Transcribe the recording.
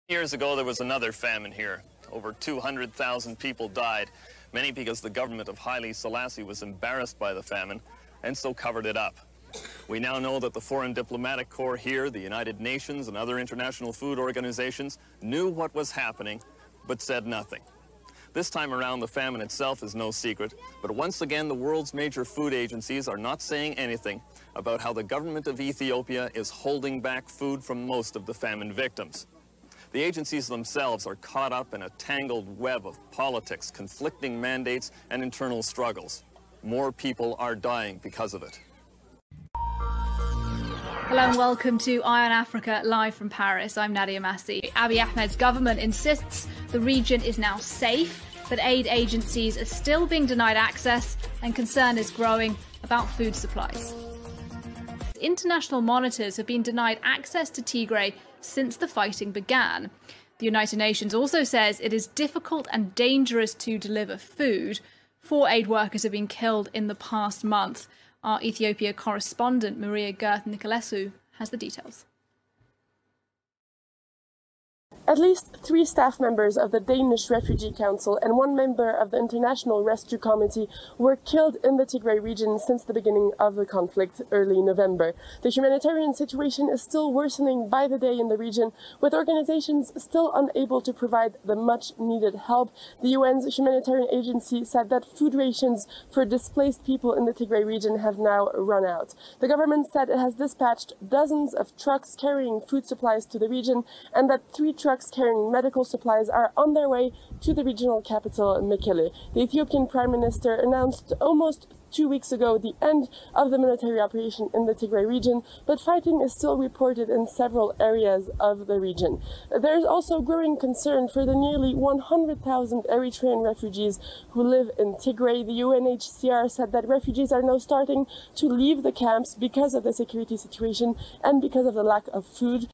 Years ago, there was another famine here. Over 200,000 people died, many because the government of Haile Selassie was embarrassed by the famine and so covered it up. We now know that the Foreign Diplomatic Corps here, the United Nations, and other international food organizations knew what was happening, but said nothing. This time around, the famine itself is no secret, but once again, the world's major food agencies are not saying anything about how the government of Ethiopia is holding back food from most of the famine victims. The agencies themselves are caught up in a tangled web of politics, conflicting mandates, and internal struggles. More people are dying because of it. Hello and welcome to Eye on Africa, live from Paris. I'm Nadia Massi. Abiy Ahmed's government insists the region is now safe, but aid agencies are still being denied access, and concern is growing about food supplies. International monitors have been denied access to Tigray since the fighting began. The United Nations also says it is difficult and dangerous to deliver food. 4 aid workers have been killed in the past month. Our Ethiopia correspondent, Maria Gerth Nicolescu, has the details. At least 3 staff members of the Danish Refugee Council and 1 member of the International Rescue Committee were killed in the Tigray region since the beginning of the conflict early November. The humanitarian situation is still worsening by the day in the region, with organizations still unable to provide the much-needed help. The UN's humanitarian agency said that food rations for displaced people in the Tigray region have now run out. The government said it has dispatched dozens of trucks carrying food supplies to the region, and that 3 trucks carrying medical supplies are on their way to the regional capital, Mekelle. The Ethiopian Prime Minister announced almost 2 weeks ago the end of the military operation in the Tigray region, but fighting is still reported in several areas of the region. There is also growing concern for the nearly 100,000 Eritrean refugees who live in Tigray. The UNHCR said that refugees are now starting to leave the camps because of the security situation and because of the lack of food.